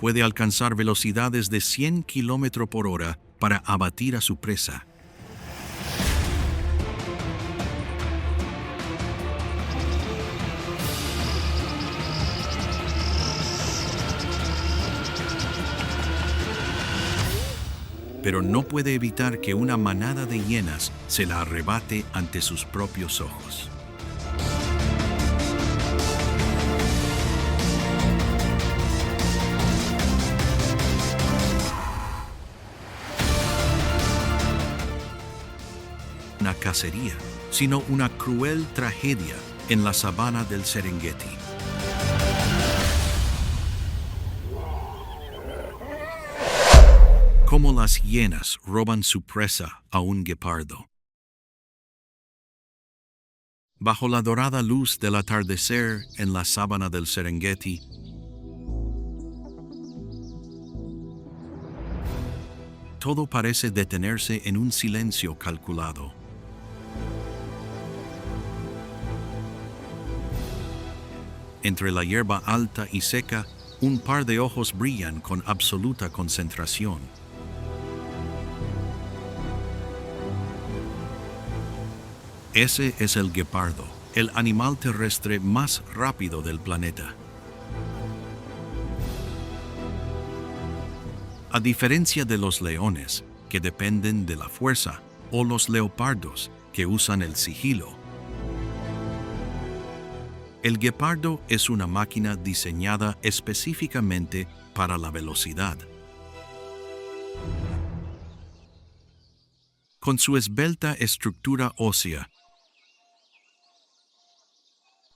puede alcanzar velocidades de 100 km por hora para abatir a su presa. Pero no puede evitar que una manada de hienas se la arrebate ante sus propios ojos. Una cacería, sino una cruel tragedia en la sabana del Serengeti. Cómo las hienas roban su presa a un guepardo. Bajo la dorada luz del atardecer en la sabana del Serengeti, todo parece detenerse en un silencio calculado. Entre la hierba alta y seca, un par de ojos brillan con absoluta concentración. Ese es el guepardo, el animal terrestre más rápido del planeta. A diferencia de los leones, que dependen de la fuerza, o los leopardos, que usan el sigilo, el guepardo es una máquina diseñada específicamente para la velocidad. Con su esbelta estructura ósea,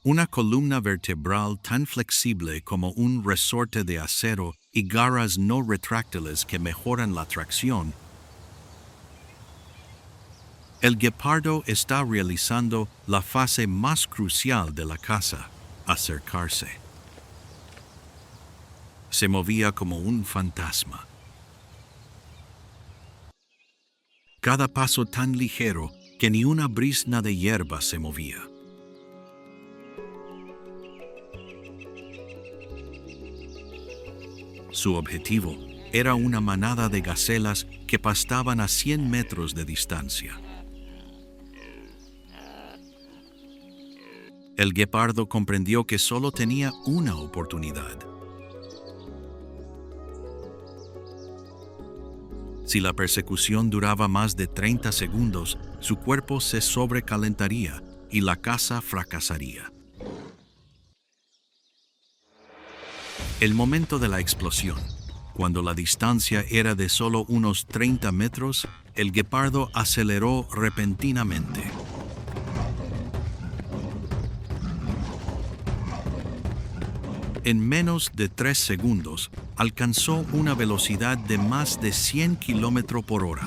una columna vertebral tan flexible como un resorte de acero y garras no retráctiles que mejoran la tracción, el guepardo está realizando la fase más crucial de la caza: acercarse. Se movía como un fantasma. Cada paso tan ligero que ni una brizna de hierba se movía. Su objetivo era una manada de gacelas que pastaban a 100 metros de distancia. El guepardo comprendió que solo tenía una oportunidad. Si la persecución duraba más de 30 segundos, su cuerpo se sobrecalentaría y la caza fracasaría. El momento de la explosión, cuando la distancia era de solo unos 30 metros, el guepardo aceleró repentinamente. En menos de 3 segundos, alcanzó una velocidad de más de 100 km por hora.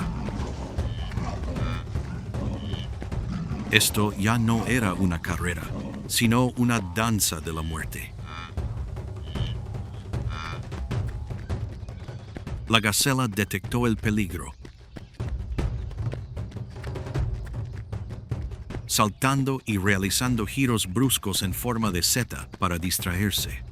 Esto ya no era una carrera, sino una danza de la muerte. La gacela detectó el peligro. Saltando y realizando giros bruscos en forma de seta para distraerse.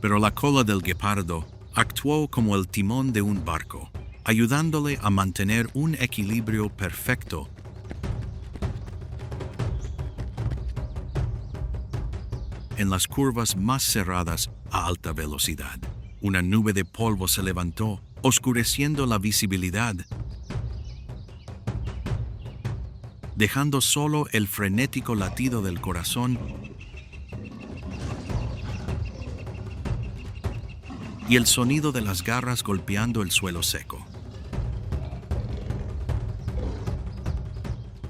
Pero la cola del guepardo actuó como el timón de un barco, ayudándole a mantener un equilibrio perfecto. En las curvas más cerradas a alta velocidad, una nube de polvo se levantó, oscureciendo la visibilidad, dejando solo el frenético latido del corazón y el sonido de las garras golpeando el suelo seco.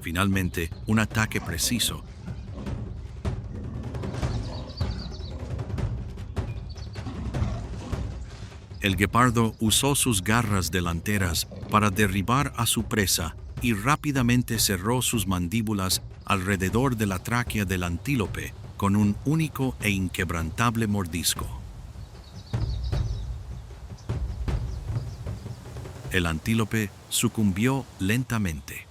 Finalmente, un ataque preciso. El guepardo usó sus garras delanteras para derribar a su presa y rápidamente cerró sus mandíbulas alrededor de la tráquea del antílope con un único e inquebrantable mordisco. El antílope sucumbió lentamente.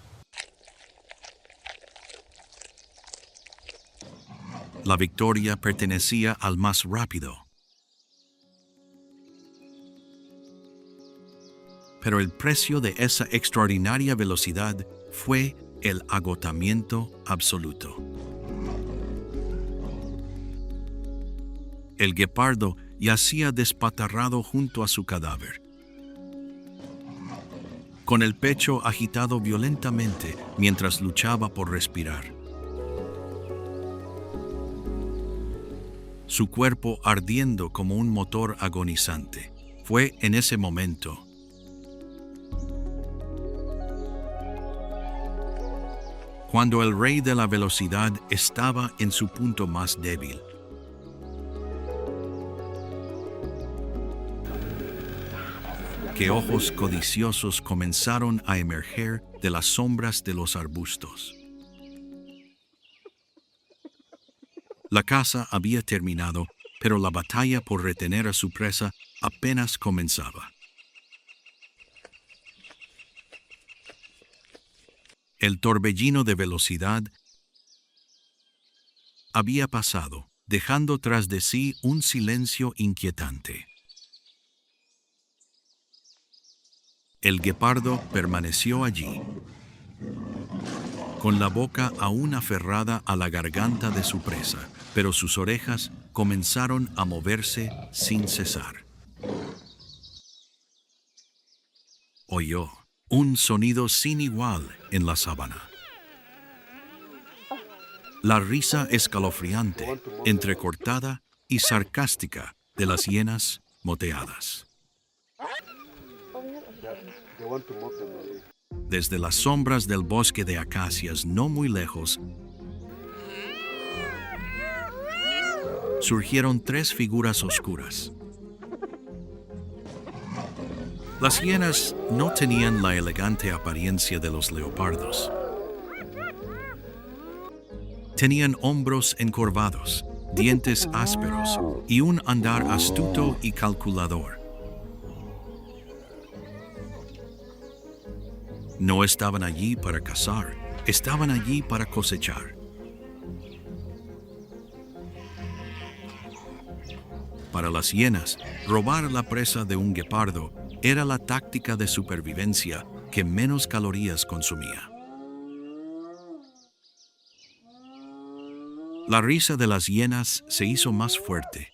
La victoria pertenecía al más rápido. Pero el precio de esa extraordinaria velocidad fue el agotamiento absoluto. El guepardo yacía despatarrado junto a su cadáver, con el pecho agitado violentamente mientras luchaba por respirar. Su cuerpo ardiendo como un motor agonizante. Fue en ese momento cuando el rey de la velocidad estaba en su punto más débil. Que ojos codiciosos comenzaron a emerger de las sombras de los arbustos. La caza había terminado, pero la batalla por retener a su presa apenas comenzaba. El torbellino de velocidad había pasado, dejando tras de sí un silencio inquietante. El guepardo permaneció allí, con la boca aún aferrada a la garganta de su presa, pero sus orejas comenzaron a moverse sin cesar. Oyó un sonido sin igual en la sabana. La risa escalofriante, entrecortada y sarcástica de las hienas moteadas. Desde las sombras del bosque de acacias no muy lejos, surgieron tres figuras oscuras. Las hienas no tenían la elegante apariencia de los leopardos. Tenían hombros encorvados, dientes ásperos y un andar astuto y calculador. No estaban allí para cazar, estaban allí para cosechar. Para las hienas, robar la presa de un guepardo era la táctica de supervivencia que menos calorías consumía. La risa de las hienas se hizo más fuerte,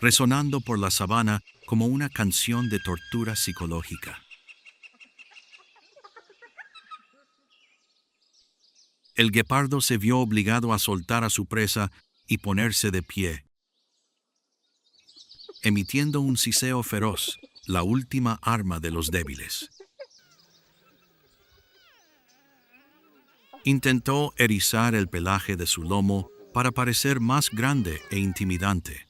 resonando por la sabana como una canción de tortura psicológica. El guepardo se vio obligado a soltar a su presa y ponerse de pie, emitiendo un siseo feroz, la última arma de los débiles. Intentó erizar el pelaje de su lomo para parecer más grande e intimidante.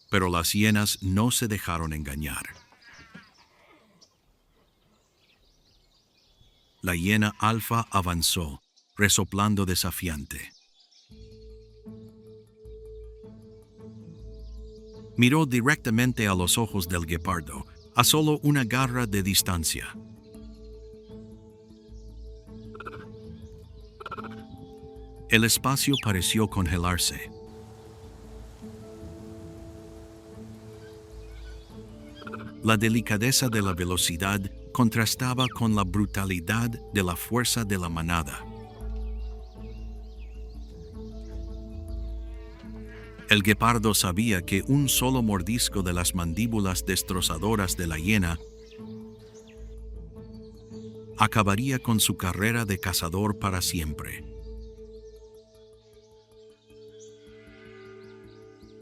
Pero las hienas no se dejaron engañar. La hiena alfa avanzó, resoplando desafiante. Miró directamente a los ojos del guepardo, a solo una garra de distancia. El espacio pareció congelarse. La delicadeza de la velocidad contrastaba con la brutalidad de la fuerza de la manada. El guepardo sabía que un solo mordisco de las mandíbulas destrozadoras de la hiena acabaría con su carrera de cazador para siempre.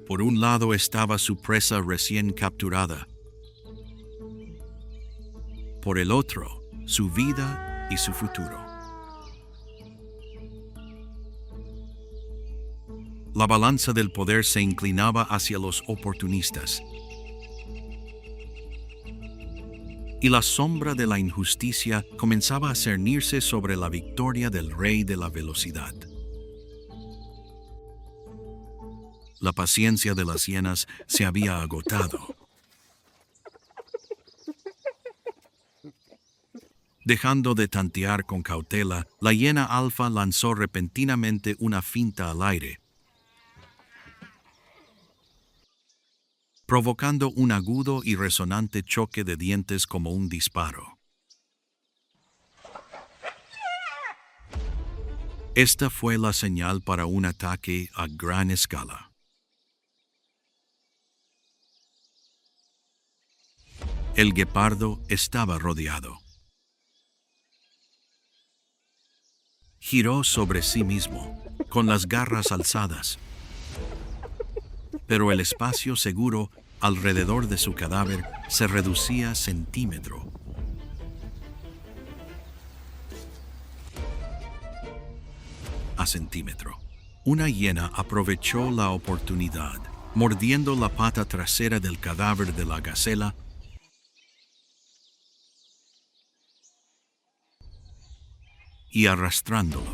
Por un lado estaba su presa recién capturada. Por el otro, su vida y su futuro. La balanza del poder se inclinaba hacia los oportunistas, y la sombra de la injusticia comenzaba a cernirse sobre la victoria del rey de la velocidad. La paciencia de las hienas se había agotado. Dejando de tantear con cautela, la hiena alfa lanzó repentinamente una finta al aire, provocando un agudo y resonante choque de dientes como un disparo. Esta fue la señal para un ataque a gran escala. El guepardo estaba rodeado. Giró sobre sí mismo, con las garras alzadas. Pero el espacio seguro alrededor de su cadáver se reducía centímetro a centímetro. Una hiena aprovechó la oportunidad, mordiendo la pata trasera del cadáver de la gacela y arrastrándolo.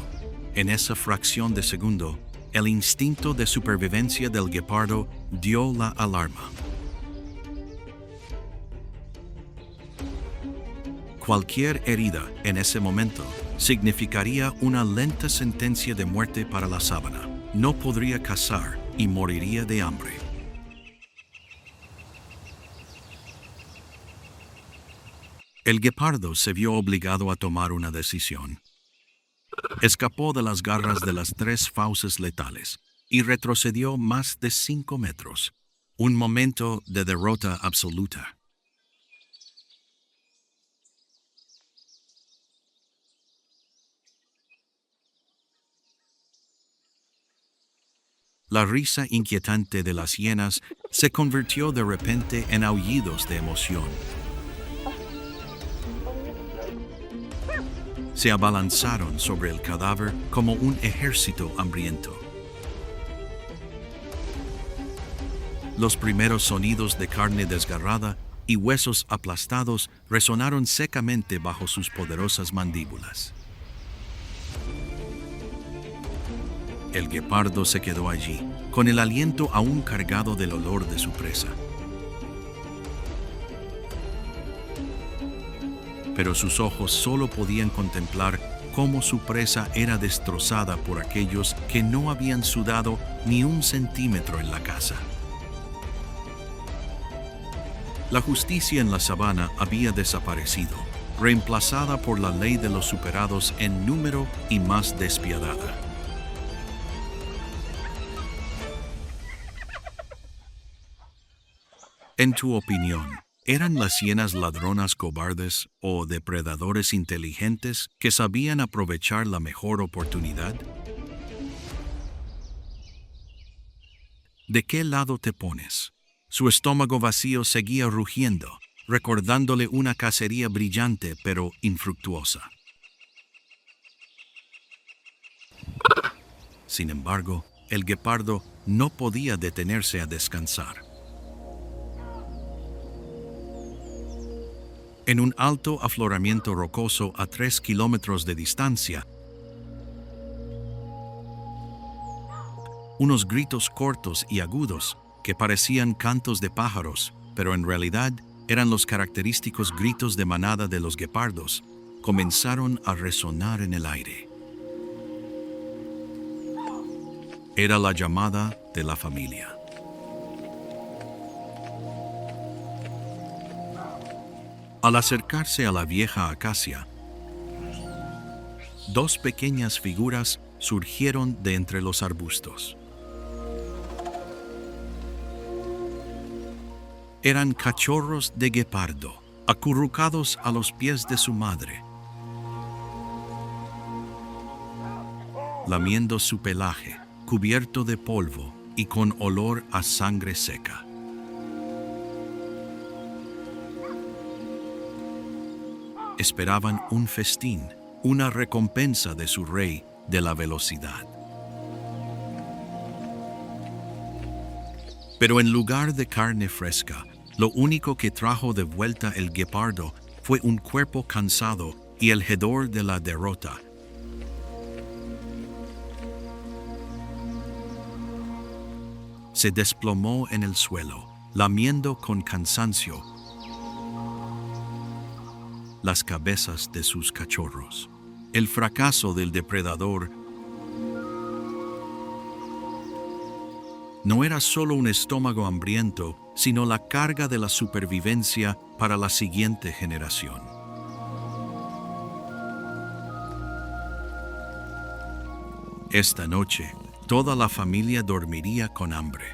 En esa fracción de segundo, el instinto de supervivencia del guepardo dio la alarma. Cualquier herida en ese momento significaría una lenta sentencia de muerte para la sábana. No podría cazar y moriría de hambre. El guepardo se vio obligado a tomar una decisión. Escapó de las garras de las 3 fauces letales y retrocedió más de 5 metros. Un momento de derrota absoluta. La risa inquietante de las hienas se convirtió de repente en aullidos de emoción. Se abalanzaron sobre el cadáver como un ejército hambriento. Los primeros sonidos de carne desgarrada y huesos aplastados resonaron secamente bajo sus poderosas mandíbulas. El guepardo se quedó allí, con el aliento aún cargado del olor de su presa. Pero sus ojos solo podían contemplar cómo su presa era destrozada por aquellos que no habían sudado ni un centímetro en la caza. La justicia en la sabana había desaparecido, reemplazada por la ley de los superados en número y más despiadada. En tu opinión, ¿eran las hienas ladronas cobardes o depredadores inteligentes que sabían aprovechar la mejor oportunidad? ¿De qué lado te pones? Su estómago vacío seguía rugiendo, recordándole una cacería brillante pero infructuosa. Sin embargo, el guepardo no podía detenerse a descansar. En un alto afloramiento rocoso a 3 kilómetros de distancia, unos gritos cortos y agudos que parecían cantos de pájaros, pero en realidad eran los característicos gritos de manada de los guepardos, comenzaron a resonar en el aire. Era la llamada de la familia. Al acercarse a la vieja acacia, 2 pequeñas figuras surgieron de entre los arbustos. Eran cachorros de guepardo, acurrucados a los pies de su madre, lamiendo su pelaje, cubierto de polvo y con olor a sangre seca. Esperaban un festín, una recompensa de su rey de la velocidad. Pero en lugar de carne fresca, lo único que trajo de vuelta el guepardo fue un cuerpo cansado y el hedor de la derrota. Se desplomó en el suelo, lamiendo con cansancio las cabezas de sus cachorros. El fracaso del depredador no era solo un estómago hambriento, sino la carga de la supervivencia para la siguiente generación. Esta noche, toda la familia dormiría con hambre.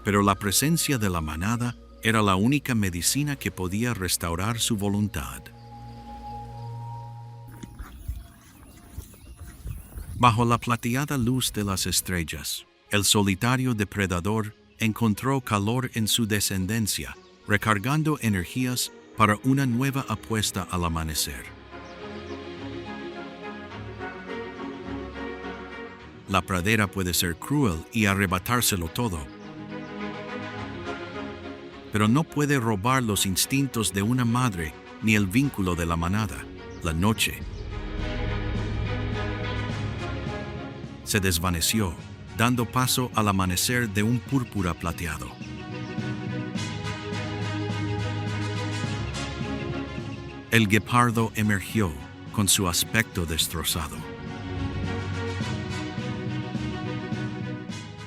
Pero la presencia de la manada era la única medicina que podía restaurar su voluntad. Bajo la plateada luz de las estrellas, el solitario depredador encontró calor en su descendencia, recargando energías para una nueva apuesta al amanecer. La pradera puede ser cruel y arrebatárselo todo, pero no puede robar los instintos de una madre ni el vínculo de la manada, la noche. Se desvaneció, dando paso al amanecer de un púrpura plateado. El guepardo emergió con su aspecto destrozado.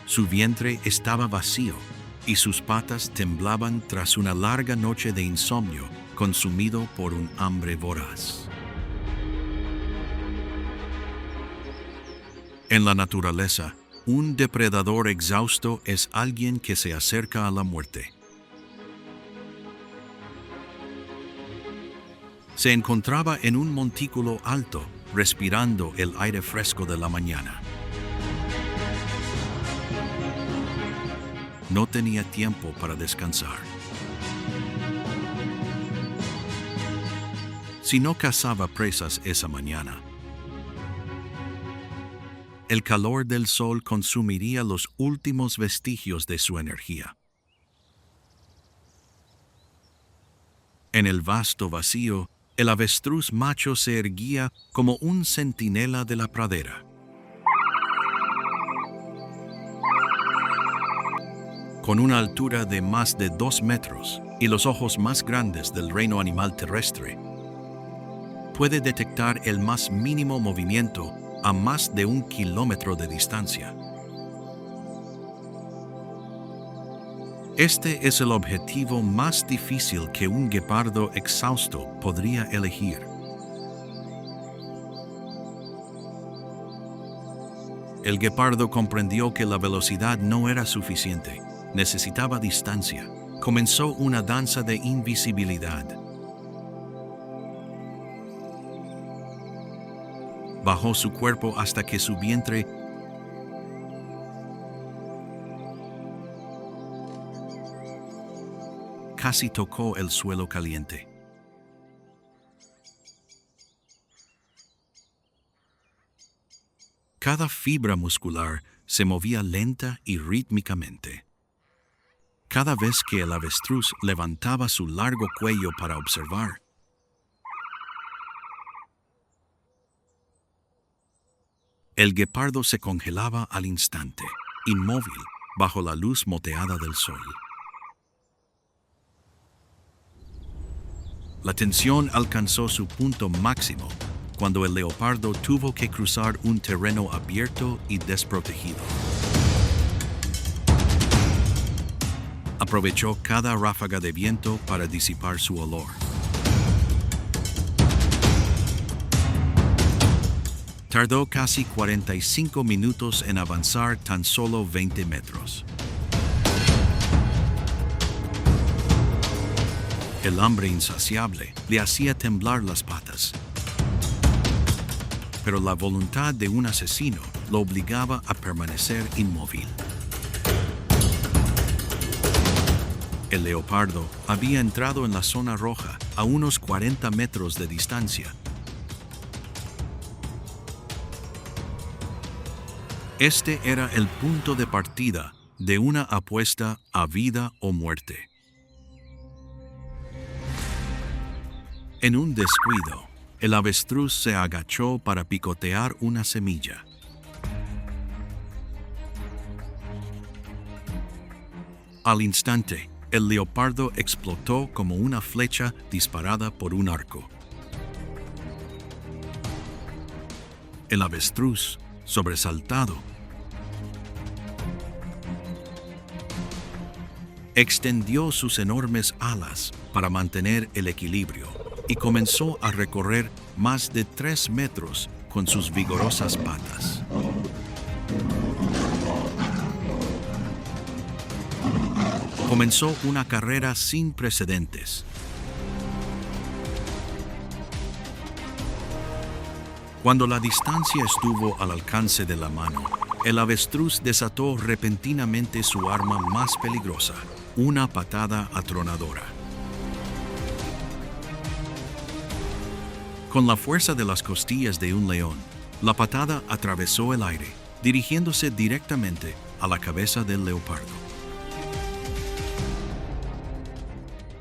Su vientre estaba vacío y sus patas temblaban tras una larga noche de insomnio consumido por un hambre voraz. En la naturaleza, un depredador exhausto es alguien que se acerca a la muerte. Se encontraba en un montículo alto, respirando el aire fresco de la mañana. No tenía tiempo para descansar. Si no cazaba presas esa mañana, el calor del sol consumiría los últimos vestigios de su energía. En el vasto vacío, el avestruz macho se erguía como un centinela de la pradera. Con una altura de más de 2 metros y los ojos más grandes del reino animal terrestre, puede detectar el más mínimo movimiento a más de 1 kilómetro de distancia. Este es el objetivo más difícil que un guepardo exhausto podría elegir. El guepardo comprendió que la velocidad no era suficiente. Necesitaba distancia. Comenzó una danza de invisibilidad. Bajó su cuerpo hasta que su vientre casi tocó el suelo caliente. Cada fibra muscular se movía lenta y rítmicamente. Cada vez que el avestruz levantaba su largo cuello para observar, el guepardo se congelaba al instante, inmóvil, bajo la luz moteada del sol. La tensión alcanzó su punto máximo cuando el leopardo tuvo que cruzar un terreno abierto y desprotegido. Aprovechó cada ráfaga de viento para disipar su olor. Tardó casi 45 minutos en avanzar tan solo 20 metros. El hambre insaciable le hacía temblar las patas. Pero la voluntad de un asesino lo obligaba a permanecer inmóvil. El leopardo había entrado en la zona roja a unos 40 metros de distancia. Este era el punto de partida de una apuesta a vida o muerte. En un descuido, el avestruz se agachó para picotear una semilla. Al instante, El leopardo explotó como una flecha disparada por un arco. El avestruz, sobresaltado, extendió sus enormes alas para mantener el equilibrio y comenzó a recorrer más de 3 metros con sus vigorosas patas. Comenzó una carrera sin precedentes. Cuando la distancia estuvo al alcance de la mano, el avestruz desató repentinamente su arma más peligrosa, una patada atronadora. Con la fuerza de las costillas de un león, la patada atravesó el aire, dirigiéndose directamente a la cabeza del leopardo.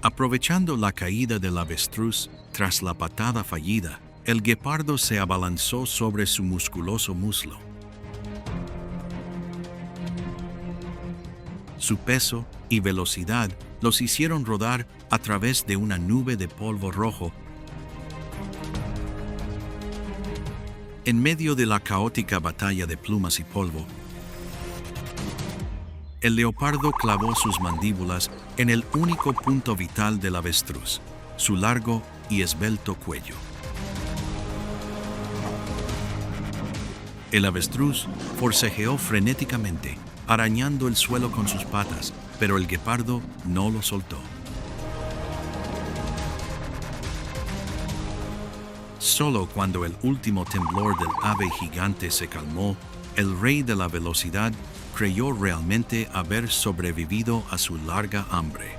Aprovechando la caída del avestruz tras la patada fallida, el guepardo se abalanzó sobre su musculoso muslo. Su peso y velocidad los hicieron rodar a través de una nube de polvo rojo. En medio de la caótica batalla de plumas y polvo, el leopardo clavó sus mandíbulas en el único punto vital del avestruz, su largo y esbelto cuello. El avestruz forcejeó frenéticamente, arañando el suelo con sus patas, pero el guepardo no lo soltó. Solo cuando el último temblor del ave gigante se calmó, el rey de la velocidad creyó realmente haber sobrevivido a su larga hambre.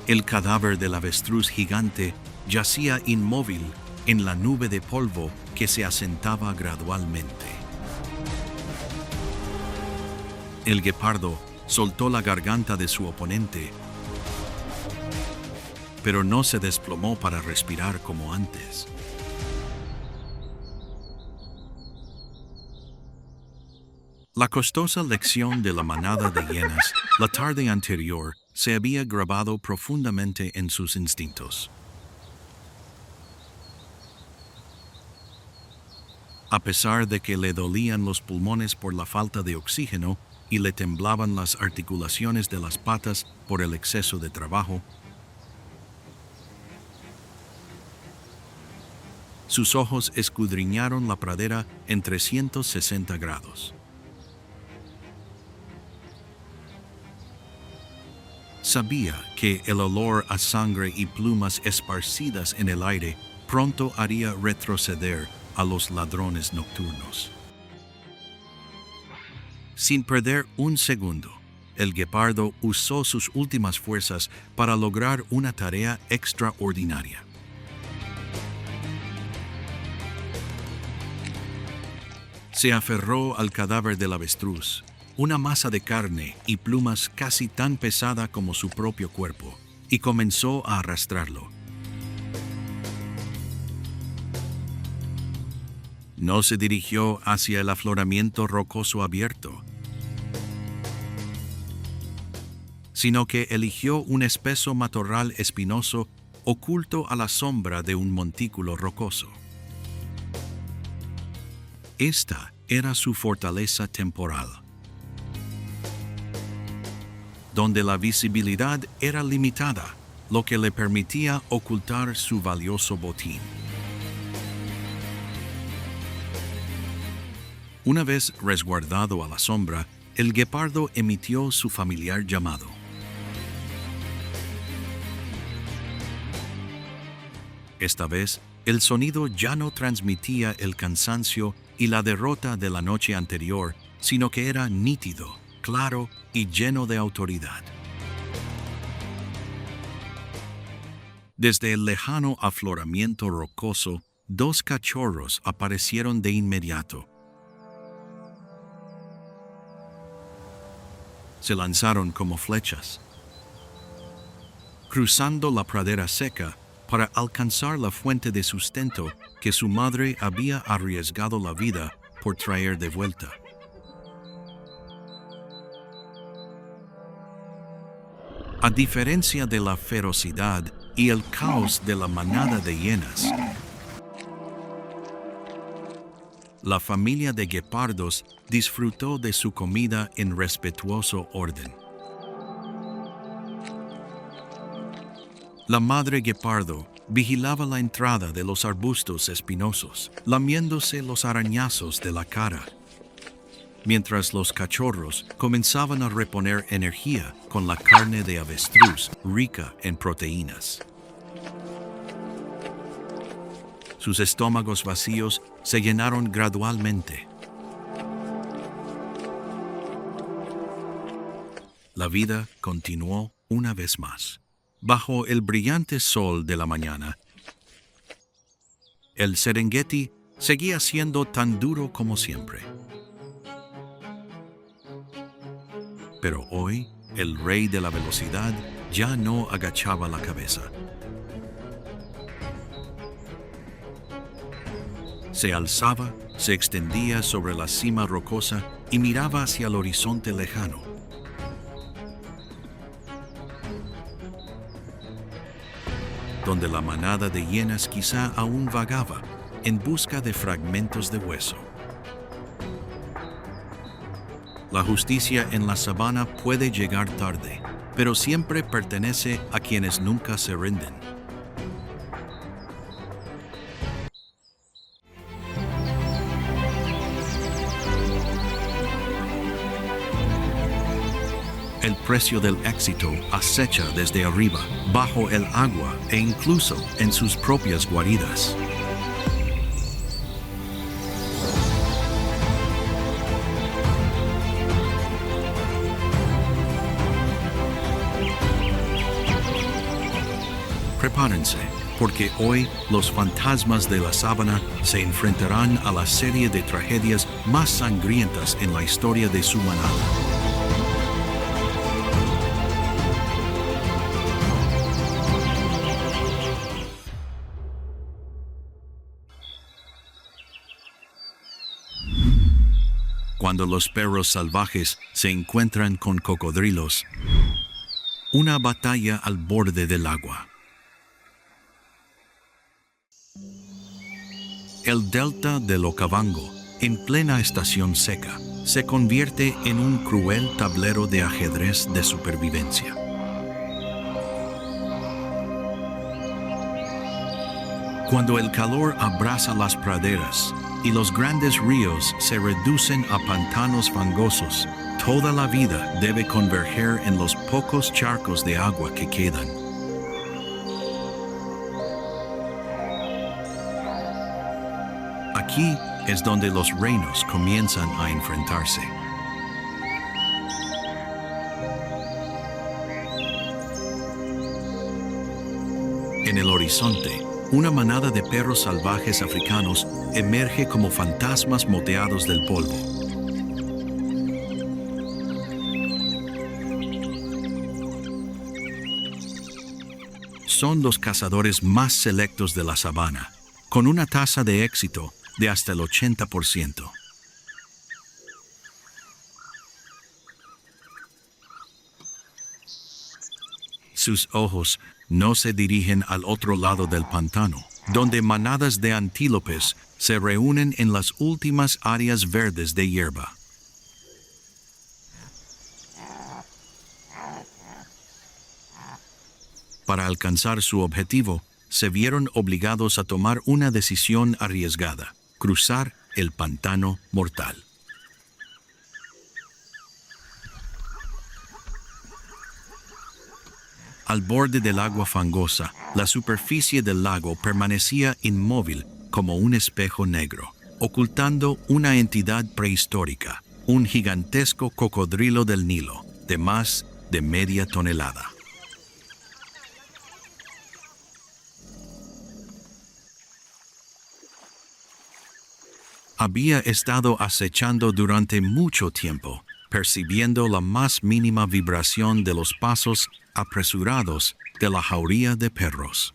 El cadáver del avestruz gigante yacía inmóvil en la nube de polvo que se asentaba gradualmente. El guepardo soltó la garganta de su oponente, pero no se desplomó para respirar como antes. La costosa lección de la manada de hienas la tarde anterior se había grabado profundamente en sus instintos. A pesar de que le dolían los pulmones por la falta de oxígeno y le temblaban las articulaciones de las patas por el exceso de trabajo, sus ojos escudriñaron la pradera en 360 grados. Sabía que el olor a sangre y plumas esparcidas en el aire pronto haría retroceder a los ladrones nocturnos. Sin perder un segundo, el guepardo usó sus últimas fuerzas para lograr una tarea extraordinaria. Se aferró al cadáver del avestruz, una masa de carne y plumas casi tan pesada como su propio cuerpo, y comenzó a arrastrarlo. No se dirigió hacia el afloramiento rocoso abierto, sino que eligió un espeso matorral espinoso oculto a la sombra de un montículo rocoso. Esta era su fortaleza temporal, donde la visibilidad era limitada, lo que le permitía ocultar su valioso botín. Una vez resguardado a la sombra, el guepardo emitió su familiar llamado. Esta vez, el sonido ya no transmitía el cansancio y la derrota de la noche anterior, sino que era nítido, claro y lleno de autoridad. Desde el lejano afloramiento rocoso, 2 cachorros aparecieron de inmediato. Se lanzaron como flechas, cruzando la pradera seca para alcanzar la fuente de sustento que su madre había arriesgado la vida por traer de vuelta. A diferencia de la ferocidad y el caos de la manada de hienas, la familia de guepardos disfrutó de su comida en respetuoso orden. La madre guepardo vigilaba la entrada de los arbustos espinosos, lamiéndose los arañazos de la cara, mientras los cachorros comenzaban a reponer energía con la carne de avestruz rica en proteínas. Sus estómagos vacíos se llenaron gradualmente. La vida continuó una vez más. Bajo el brillante sol de la mañana, el Serengeti seguía siendo tan duro como siempre. Pero hoy, el rey de la velocidad ya no agachaba la cabeza. Se alzaba, se extendía sobre la cima rocosa y miraba hacia el horizonte lejano. Donde la manada de hienas quizá aún vagaba en busca de fragmentos de hueso. La justicia en la sabana puede llegar tarde, pero siempre pertenece a quienes nunca se rinden. El precio del éxito acecha desde arriba, bajo el agua e incluso en sus propias guaridas. Prepárense, porque hoy los fantasmas de la sabana se enfrentarán a la serie de tragedias más sangrientas en la historia de su manada. Cuando los perros salvajes se encuentran con cocodrilos, una batalla al borde del agua. El delta del Okavango, en plena estación seca, se convierte en un cruel tablero de ajedrez de supervivencia. Cuando el calor abraza las praderas y los grandes ríos se reducen a pantanos fangosos, toda la vida debe converger en los pocos charcos de agua que quedan. Aquí es donde los reinos comienzan a enfrentarse. En el horizonte, una manada de perros salvajes africanos emerge como fantasmas moteados del polvo. Son los cazadores más selectos de la sabana, con una tasa de éxito de hasta el 80%. Sus ojos no se dirigen al otro lado del pantano, donde manadas de antílopes se reúnen en las últimas áreas verdes de hierba. Para alcanzar su objetivo, se vieron obligados a tomar una decisión arriesgada: cruzar el pantano mortal. Al borde del agua fangosa, la superficie del lago permanecía inmóvil como un espejo negro, ocultando una entidad prehistórica, un gigantesco cocodrilo del Nilo, de más de media tonelada. Había estado acechando durante mucho tiempo, percibiendo la más mínima vibración de los pasos apresurados de la jauría de perros.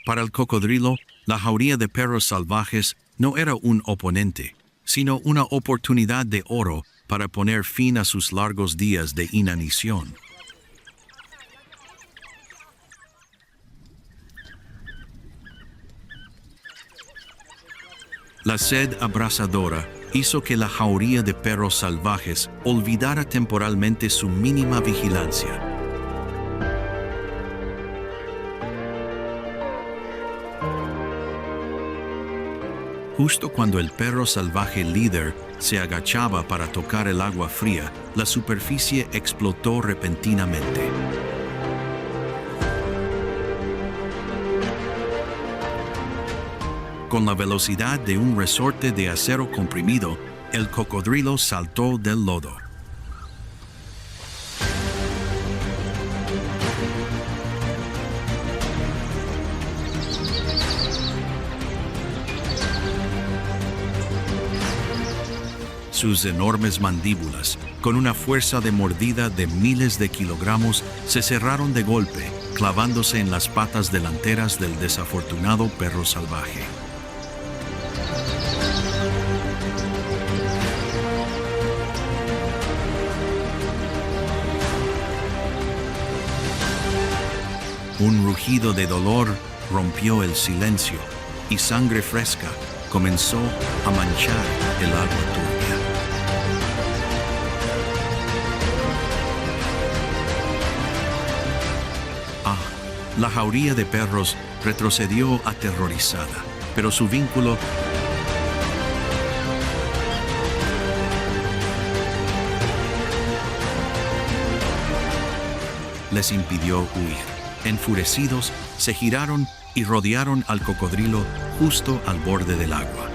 Para el cocodrilo, la jauría de perros salvajes no era un oponente, sino una oportunidad de oro para poner fin a sus largos días de inanición. La sed abrasadora hizo que la jauría de perros salvajes olvidara temporalmente su mínima vigilancia. Justo cuando el perro salvaje líder se agachaba para tocar el agua fría, la superficie explotó repentinamente. Con la velocidad de un resorte de acero comprimido, el cocodrilo saltó del lodo. Sus enormes mandíbulas, con una fuerza de mordida de miles de kilogramos, se cerraron de golpe, clavándose en las patas delanteras del desafortunado perro salvaje. Un rugido de dolor rompió el silencio y sangre fresca comenzó a manchar el agua turbia. La jauría de perros retrocedió aterrorizada, pero su vínculo les impidió huir. Enfurecidos, se giraron y rodearon al cocodrilo justo al borde del agua.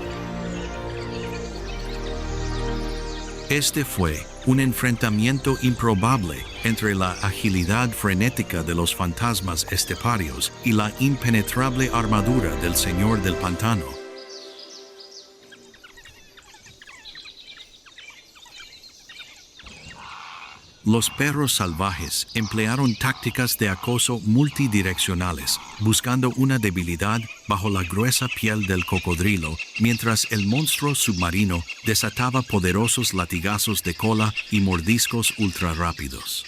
Este fue un enfrentamiento improbable entre la agilidad frenética de los fantasmas esteparios y la impenetrable armadura del señor del pantano. Los perros salvajes emplearon tácticas de acoso multidireccionales, buscando una debilidad bajo la gruesa piel del cocodrilo, mientras el monstruo submarino desataba poderosos latigazos de cola y mordiscos ultrarrápidos.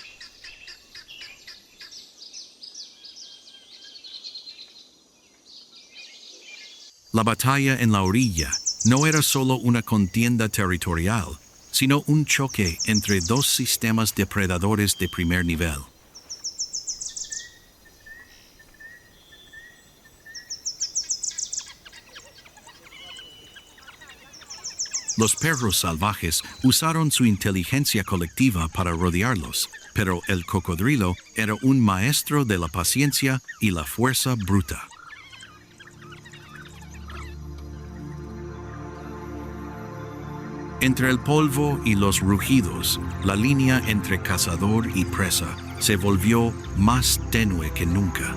La batalla en la orilla no era solo una contienda territorial, sino un choque entre dos sistemas depredadores de primer nivel. Los perros salvajes usaron su inteligencia colectiva para rodearlos, pero el cocodrilo era un maestro de la paciencia y la fuerza bruta. Entre el polvo y los rugidos, la línea entre cazador y presa se volvió más tenue que nunca.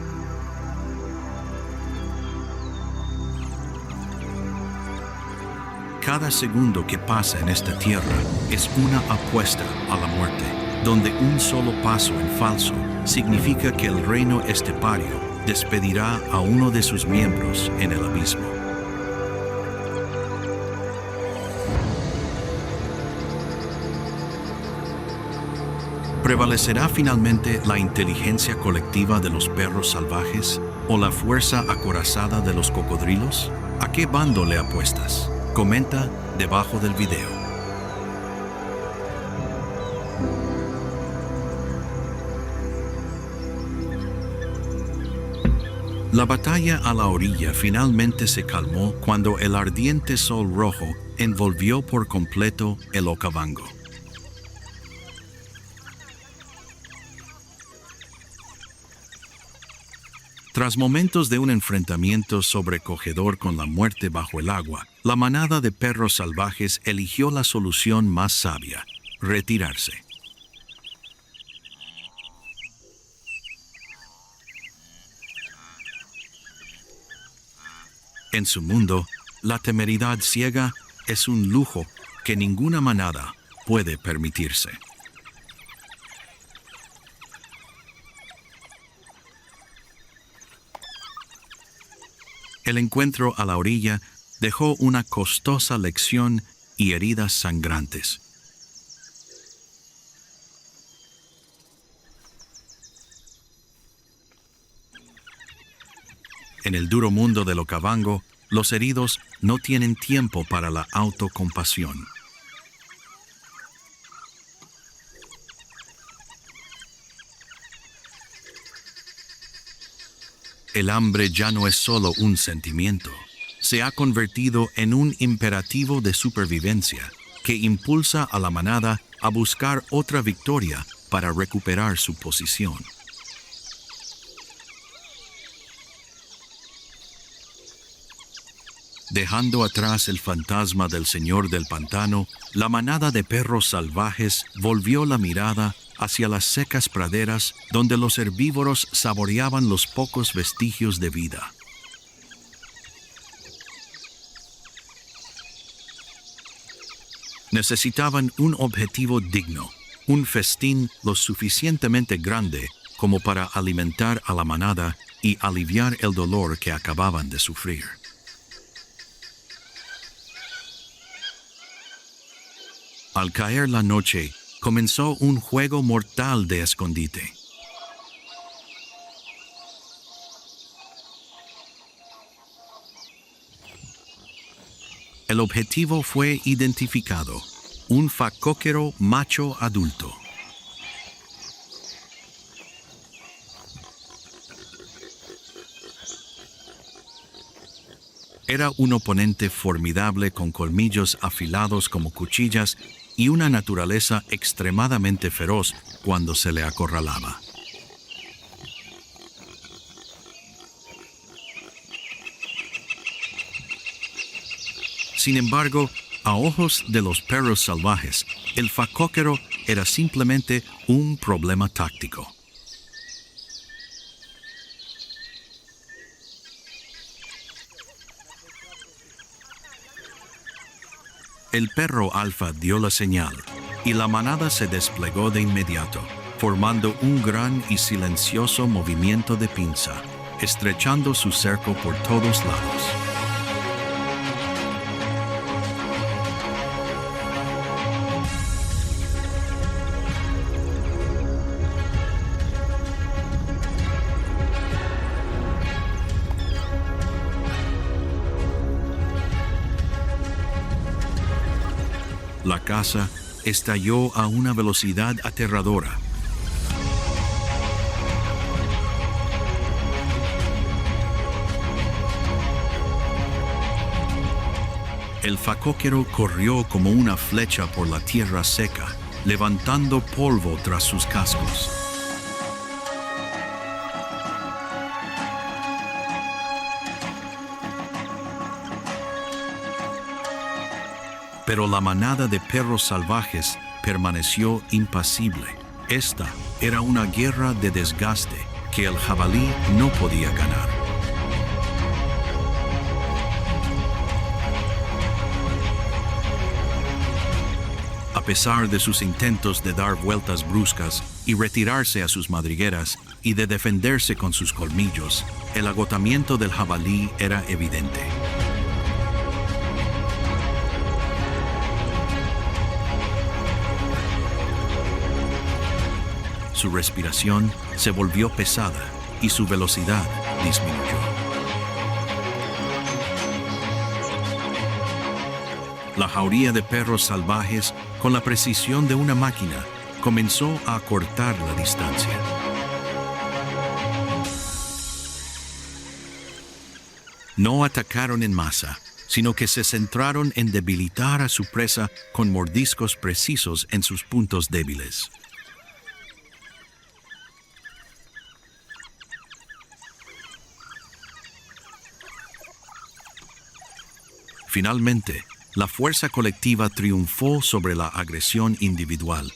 Cada segundo que pasa en esta tierra es una apuesta a la muerte, donde un solo paso en falso significa que el reino estepario despedirá a uno de sus miembros en el abismo. ¿Prevalecerá finalmente la inteligencia colectiva de los perros salvajes o la fuerza acorazada de los cocodrilos? ¿A qué bando le apuestas? Comenta debajo del video. La batalla a la orilla finalmente se calmó cuando el ardiente sol rojo envolvió por completo el Okavango. Tras momentos de un enfrentamiento sobrecogedor con la muerte bajo el agua, la manada de perros salvajes eligió la solución más sabia: retirarse. En su mundo, la temeridad ciega es un lujo que ninguna manada puede permitirse. El encuentro a la orilla dejó una costosa lección y heridas sangrantes. En el duro mundo del Okavango, los heridos no tienen tiempo para la autocompasión. El hambre ya no es solo un sentimiento, se ha convertido en un imperativo de supervivencia que impulsa a la manada a buscar otra victoria para recuperar su posición. Dejando atrás el fantasma del señor del pantano, la manada de perros salvajes volvió la mirada hacia las secas praderas donde los herbívoros saboreaban los pocos vestigios de vida. Necesitaban un objetivo digno, un festín lo suficientemente grande como para alimentar a la manada y aliviar el dolor que acababan de sufrir. Al caer la noche, comenzó un juego mortal de escondite. El objetivo fue identificado: un facóquero macho adulto. Era un oponente formidable con colmillos afilados como cuchillas y una naturaleza extremadamente feroz cuando se le acorralaba. Sin embargo, a ojos de los perros salvajes, el facóquero era simplemente un problema táctico. El perro alfa dio la señal y la manada se desplegó de inmediato, formando un gran y silencioso movimiento de pinza, estrechando su cerco por todos lados. La caza estalló a una velocidad aterradora. El facóquero corrió como una flecha por la tierra seca, levantando polvo tras sus cascos. Pero la manada de perros salvajes permaneció impasible. Esta era una guerra de desgaste que el jabalí no podía ganar. A pesar de sus intentos de dar vueltas bruscas y retirarse a sus madrigueras y de defenderse con sus colmillos, el agotamiento del jabalí era evidente. Su respiración se volvió pesada y su velocidad disminuyó. La jauría de perros salvajes, con la precisión de una máquina, comenzó a acortar la distancia. No atacaron en masa, sino que se centraron en debilitar a su presa con mordiscos precisos en sus puntos débiles. Finalmente, la fuerza colectiva triunfó sobre la agresión individual.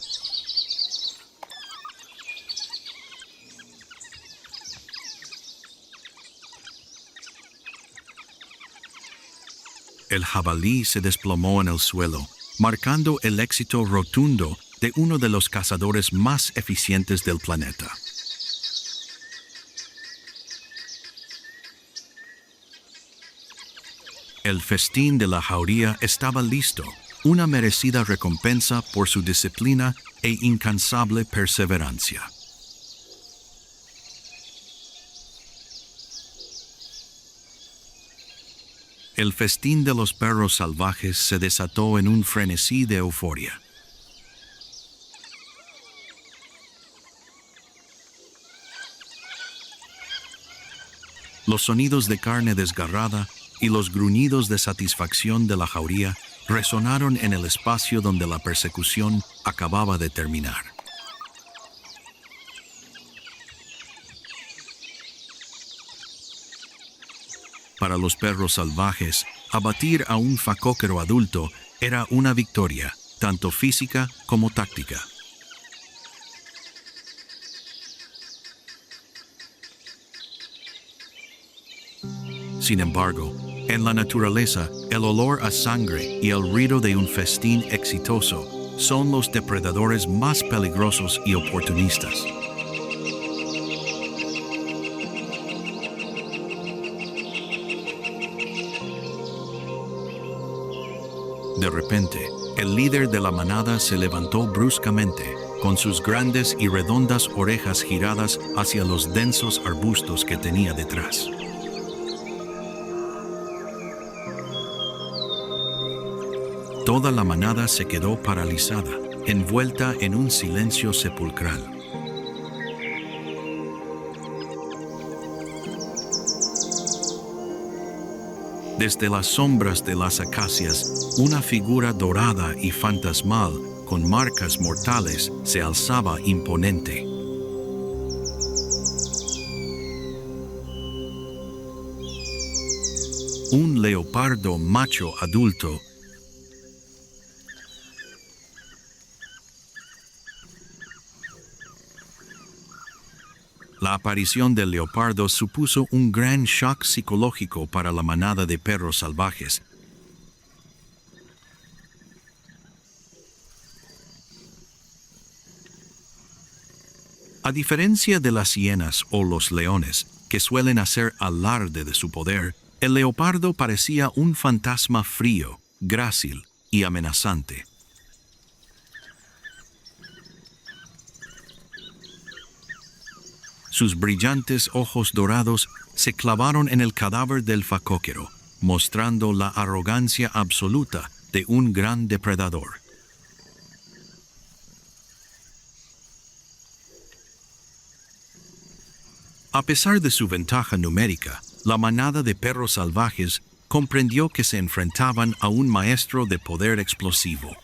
El jabalí se desplomó en el suelo, marcando el éxito rotundo de uno de los cazadores más eficientes del planeta. El festín de la jauría estaba listo. una merecida recompensa por su disciplina e incansable perseverancia. El festín de los perros salvajes se desató en un frenesí de euforia. Los sonidos de carne desgarrada y los gruñidos de satisfacción de la jauría resonaron en el espacio donde la persecución acababa de terminar. Para los perros salvajes, abatir a un facóquero adulto era una victoria, tanto física como táctica. Sin embargo, en la naturaleza, el olor a sangre y el ruido de un festín exitoso son los depredadores más peligrosos y oportunistas. De repente, el líder de la manada se levantó bruscamente, con sus grandes y redondas orejas giradas hacia los densos arbustos que tenía detrás. Toda la manada se quedó paralizada, envuelta en un silencio sepulcral. Desde las sombras de las acacias, una figura dorada y fantasmal, con marcas mortales, se alzaba imponente. Un leopardo macho adulto. La aparición del leopardo supuso un gran shock psicológico para la manada de perros salvajes. A diferencia de las hienas o los leones, que suelen hacer alarde de su poder, el leopardo parecía un fantasma frío, grácil y amenazante. Sus brillantes ojos dorados se clavaron en el cadáver del facóquero, mostrando la arrogancia absoluta de un gran depredador. A pesar de su ventaja numérica, la manada de perros salvajes comprendió que se enfrentaban a un maestro de poder explosivo.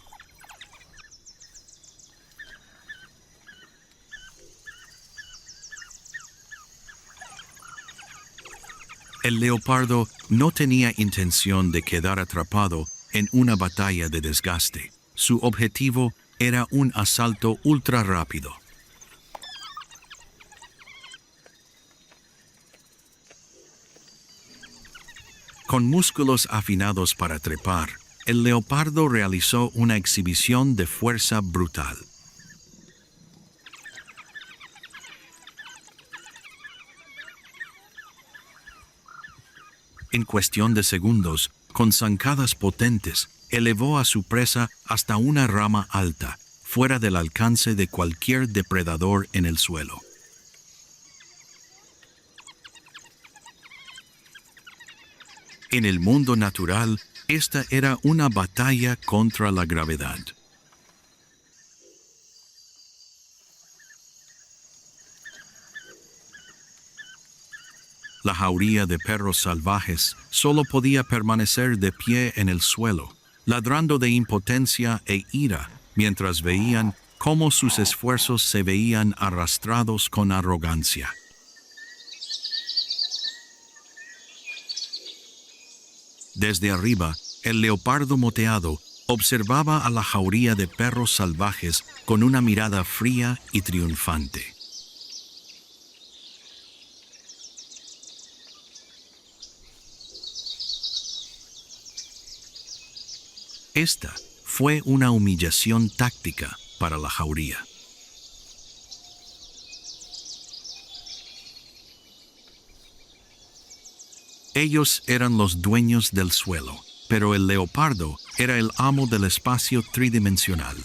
El leopardo no tenía intención de quedar atrapado en una batalla de desgaste. Su objetivo era un asalto ultra rápido. Con músculos afinados para trepar, el leopardo realizó una exhibición de fuerza brutal. En cuestión de segundos, con zancadas potentes, elevó a su presa hasta una rama alta, fuera del alcance de cualquier depredador en el suelo. En el mundo natural, esta era una batalla contra la gravedad. La jauría de perros salvajes solo podía permanecer de pie en el suelo, ladrando de impotencia e ira, mientras veían cómo sus esfuerzos se veían arrastrados con arrogancia. Desde arriba, el leopardo moteado observaba a la jauría de perros salvajes con una mirada fría y triunfante. Esta fue una humillación táctica para la jauría. Ellos eran los dueños del suelo, pero el leopardo era el amo del espacio tridimensional.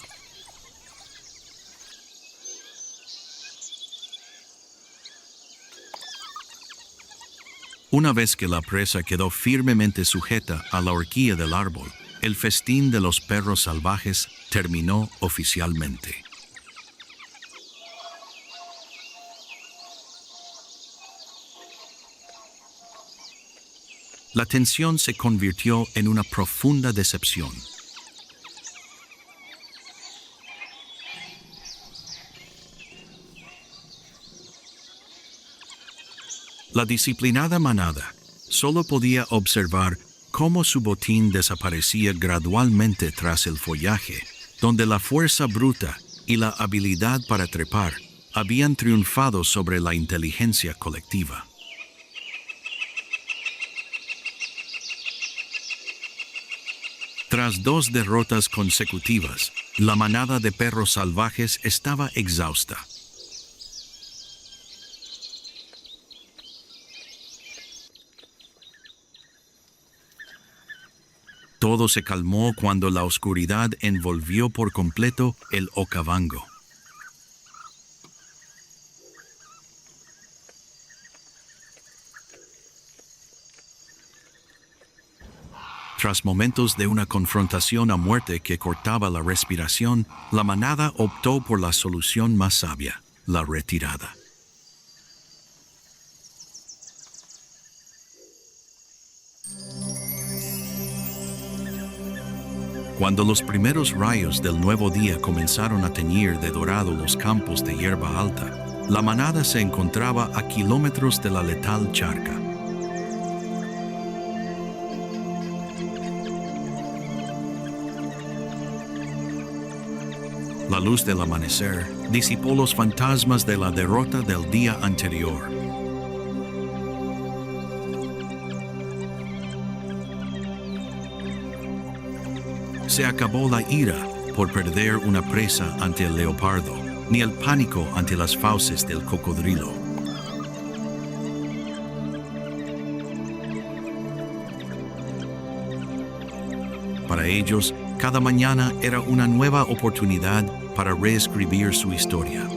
Una vez que la presa quedó firmemente sujeta a la horquilla del árbol, el festín de los perros salvajes terminó oficialmente. La tensión se convirtió en una profunda decepción. La disciplinada manada solo podía observar cómo su botín desaparecía gradualmente tras el follaje, donde la fuerza bruta y la habilidad para trepar habían triunfado sobre la inteligencia colectiva. Tras 2 derrotas consecutivas, la manada de perros salvajes estaba exhausta. Todo se calmó cuando la oscuridad envolvió por completo el Okavango. Tras momentos de una confrontación a muerte que cortaba la respiración, la manada optó por la solución más sabia, la retirada. Cuando los primeros rayos del nuevo día comenzaron a teñir de dorado los campos de hierba alta, la manada se encontraba a kilómetros de la letal charca. La luz del amanecer disipó los fantasmas de la derrota del día anterior. Se acabó la ira por perder una presa ante el leopardo, ni el pánico ante las fauces del cocodrilo. Para ellos, cada mañana era una nueva oportunidad para reescribir su historia.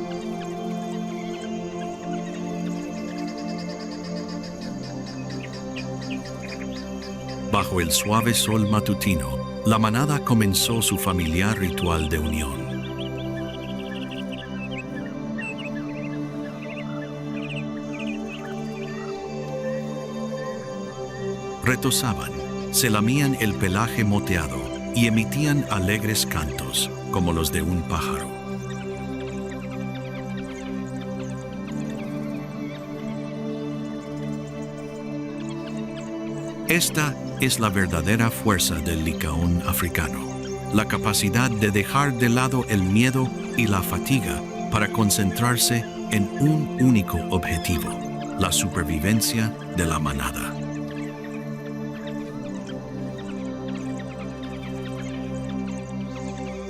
Bajo el suave sol matutino, la manada comenzó su familiar ritual de unión. Retozaban, se lamían el pelaje moteado y emitían alegres cantos, como los de un pájaro. Esta es la verdadera fuerza del licaón africano, la capacidad de dejar de lado el miedo y la fatiga para concentrarse en un único objetivo, la supervivencia de la manada.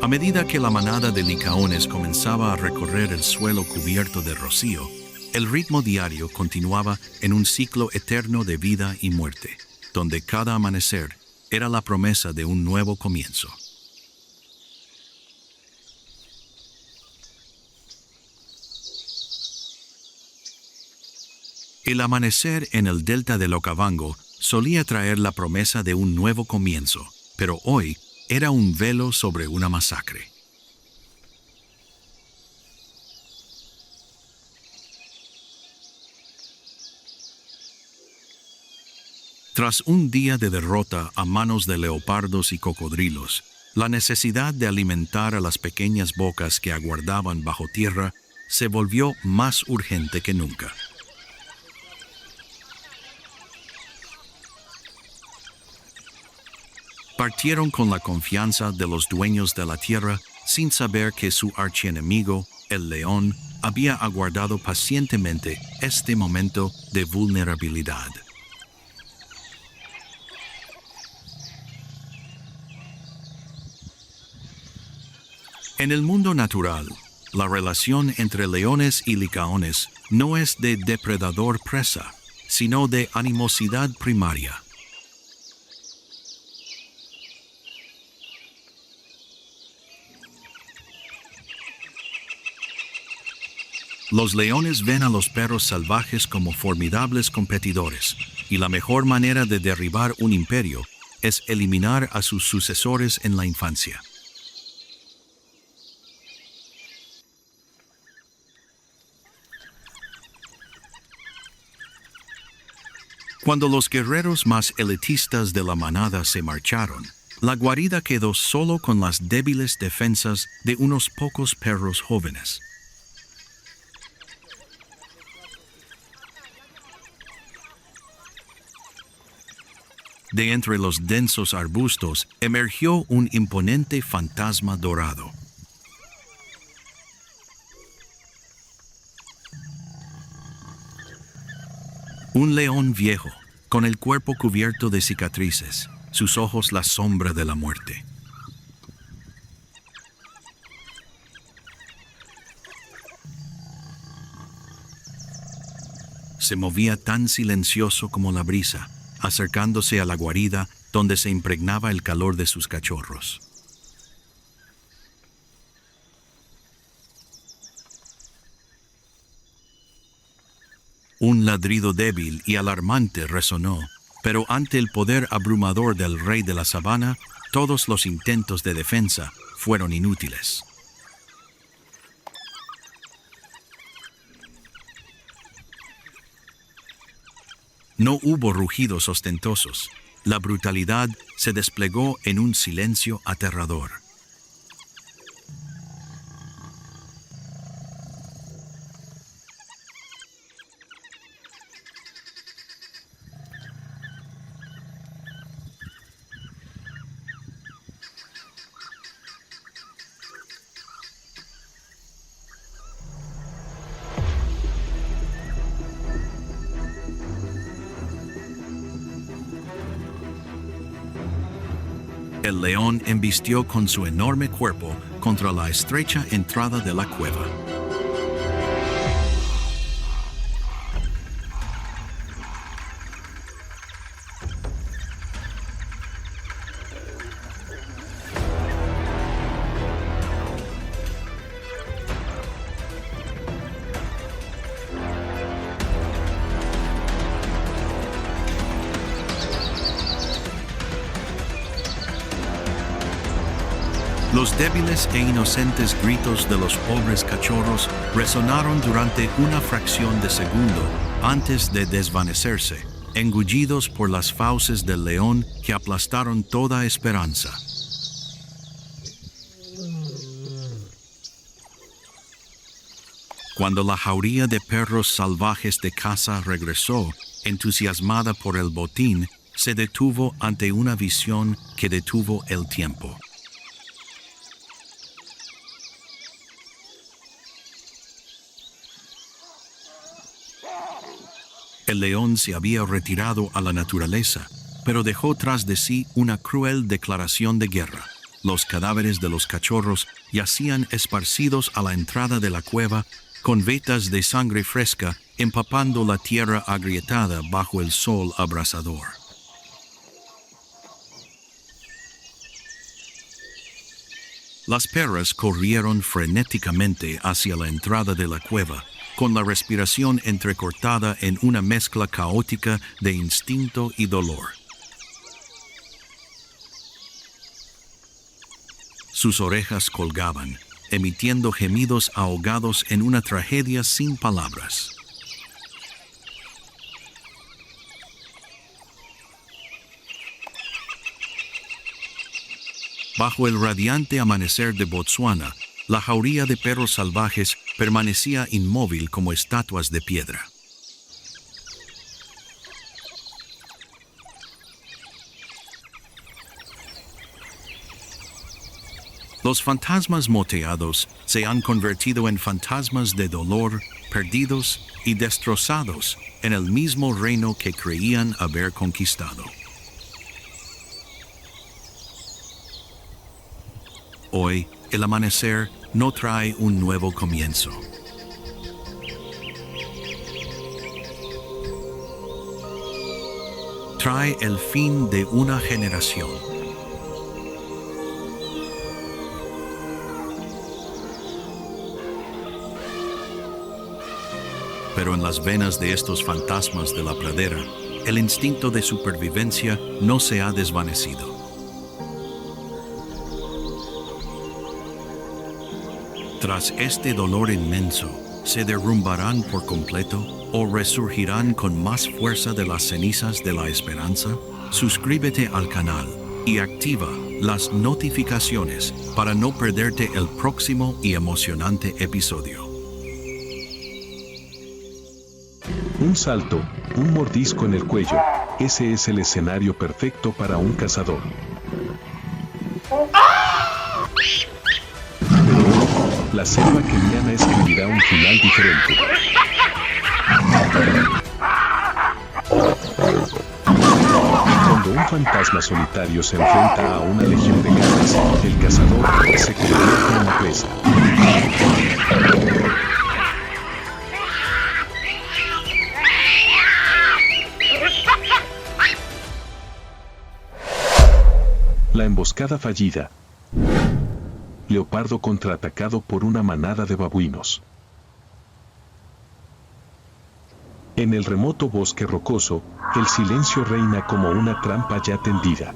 A medida que la manada de licaones comenzaba a recorrer el suelo cubierto de rocío, el ritmo diario continuaba en un ciclo eterno de vida y muerte, donde cada amanecer era la promesa de un nuevo comienzo. El amanecer en el delta del Okavango solía traer la promesa de un nuevo comienzo, pero hoy era un velo sobre una masacre. Tras un día de derrota a manos de leopardos y cocodrilos, la necesidad de alimentar a las pequeñas bocas que aguardaban bajo tierra se volvió más urgente que nunca. Partieron con la confianza de los dueños de la tierra sin saber que su archienemigo, el león, había aguardado pacientemente este momento de vulnerabilidad. En el mundo natural, la relación entre leones y licaones no es de depredador-presa, sino de animosidad primaria. Los leones ven a los perros salvajes como formidables competidores, y la mejor manera de derribar un imperio es eliminar a sus sucesores en la infancia. Cuando los guerreros más elitistas de la manada se marcharon, la guarida quedó solo con las débiles defensas de unos pocos perros jóvenes. De entre los densos arbustos emergió un imponente fantasma dorado. Un león viejo, con el cuerpo cubierto de cicatrices, sus ojos la sombra de la muerte. Se movía tan silencioso como la brisa, acercándose a la guarida donde se impregnaba el calor de sus cachorros. Un ladrido débil y alarmante resonó, pero ante el poder abrumador del rey de la sabana, todos los intentos de defensa fueron inútiles. No hubo rugidos ostentosos. La brutalidad se desplegó en un silencio aterrador. El león embistió con su enorme cuerpo contra la estrecha entrada de la cueva. Los débiles e inocentes gritos de los pobres cachorros resonaron durante una fracción de segundo antes de desvanecerse, engullidos por las fauces del león que aplastaron toda esperanza. Cuando la jauría de perros salvajes de caza regresó, entusiasmada por el botín, se detuvo ante una visión que detuvo el tiempo. El león se había retirado a la naturaleza, pero dejó tras de sí una cruel declaración de guerra. Los cadáveres de los cachorros yacían esparcidos a la entrada de la cueva, con vetas de sangre fresca empapando la tierra agrietada bajo el sol abrasador. Las perras corrieron frenéticamente hacia la entrada de la cueva, con la respiración entrecortada en una mezcla caótica de instinto y dolor. Sus orejas colgaban, emitiendo gemidos ahogados en una tragedia sin palabras. Bajo el radiante amanecer de Botsuana, la jauría de perros salvajes permanecía inmóvil como estatuas de piedra. Los fantasmas moteados se han convertido en fantasmas de dolor, perdidos y destrozados en el mismo reino que creían haber conquistado. Hoy, el amanecer no trae un nuevo comienzo. Trae el fin de una generación. Pero en las venas de estos fantasmas de la pradera, el instinto de supervivencia no se ha desvanecido. Tras este dolor inmenso, ¿se derrumbarán por completo o resurgirán con más fuerza de las cenizas de la esperanza? Suscríbete al canal y activa las notificaciones para no perderte el próximo y emocionante episodio. Un salto, un mordisco en el cuello, ese es el escenario perfecto para un cazador. La selva keniana escribirá un final diferente. Cuando un fantasma solitario se enfrenta a una legión de garras, el cazador se convierte en la presa. La emboscada fallida. Leopardo contraatacado por una manada de babuinos. En el remoto bosque rocoso, el silencio reina como una trampa ya tendida.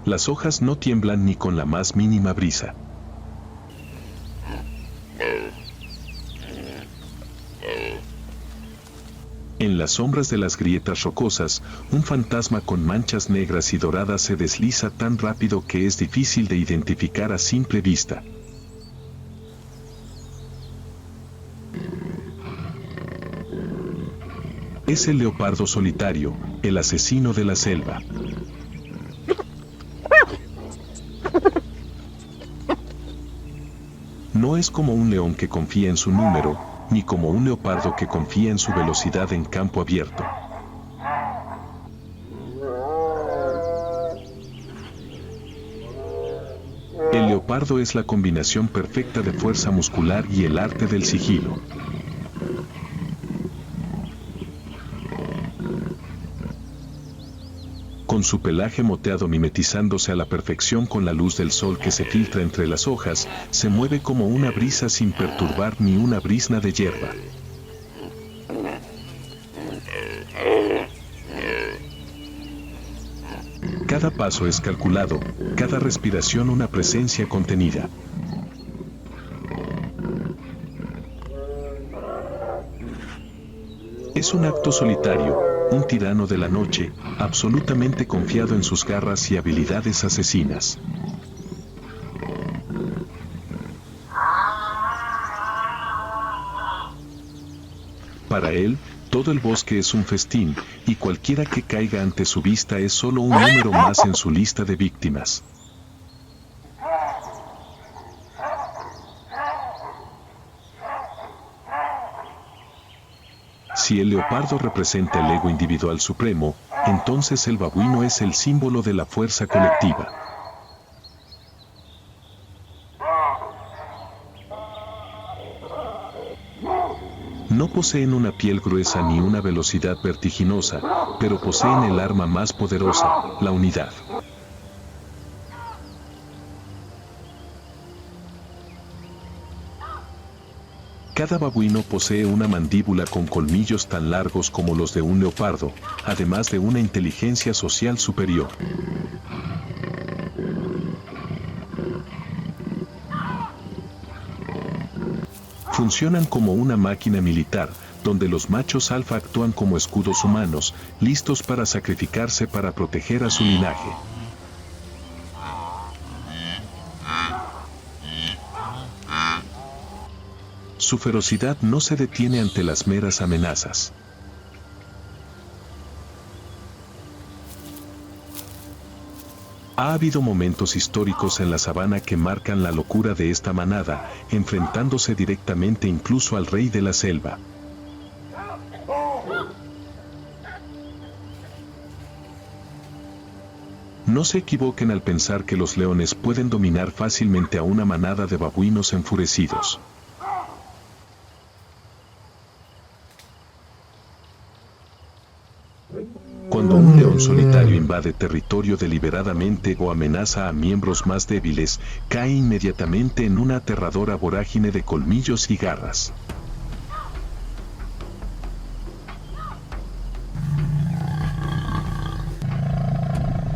Las hojas no tiemblan ni con la más mínima brisa. En las sombras de las grietas rocosas, un fantasma con manchas negras y doradas se desliza tan rápido que es difícil de identificar a simple vista. Es el leopardo solitario, el asesino de la selva. No es como un león que confía en su número, ni como un leopardo que confía en su velocidad en campo abierto. El leopardo es la combinación perfecta de fuerza muscular y el arte del sigilo. Con su pelaje moteado mimetizándose a la perfección con la luz del sol que se filtra entre las hojas, se mueve como una brisa sin perturbar ni una brizna de hierba. Cada paso es calculado, cada respiración una presencia contenida. Es un acto solitario, un tirano de la noche, absolutamente confiado en sus garras y habilidades asesinas. Para él, todo el bosque es un festín, y cualquiera que caiga ante su vista es solo un número más en su lista de víctimas. Si el leopardo representa el ego individual supremo, entonces el babuino es el símbolo de la fuerza colectiva. No poseen una piel gruesa ni una velocidad vertiginosa, pero poseen el arma más poderosa, la unidad. Cada babuino posee una mandíbula con colmillos tan largos como los de un leopardo, además de una inteligencia social superior. Funcionan como una máquina militar, donde los machos alfa actúan como escudos humanos, listos para sacrificarse para proteger a su linaje. Su ferocidad no se detiene ante las meras amenazas. Ha habido momentos históricos en la sabana que marcan la locura de esta manada, enfrentándose directamente incluso al rey de la selva. No se equivoquen al pensar que los leones pueden dominar fácilmente a una manada de babuinos enfurecidos. Cuando un león solitario invade territorio deliberadamente o amenaza a miembros más débiles, cae inmediatamente en una aterradora vorágine de colmillos y garras.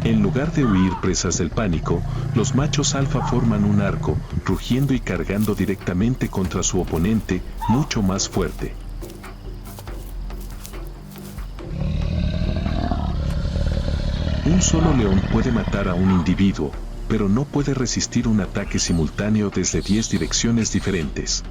En lugar de huir presas del pánico, los machos alfa forman un arco, rugiendo y cargando directamente contra su oponente, mucho más fuerte. Un solo león puede matar a un individuo, pero no puede resistir un ataque simultáneo desde 10 direcciones diferentes.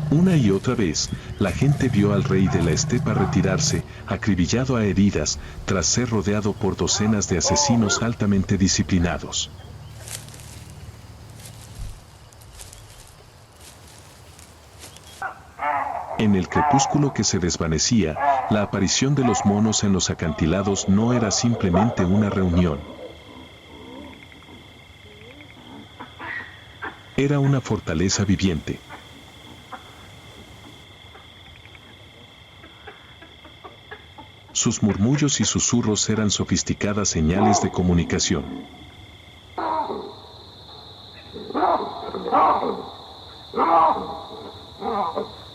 Una y otra vez, la gente vio al rey de la estepa retirarse, acribillado a heridas, tras ser rodeado por docenas de asesinos altamente disciplinados. En el crepúsculo que se desvanecía, la aparición de los monos en los acantilados no era simplemente una reunión. Era una fortaleza viviente. Sus murmullos y susurros eran sofisticadas señales de comunicación.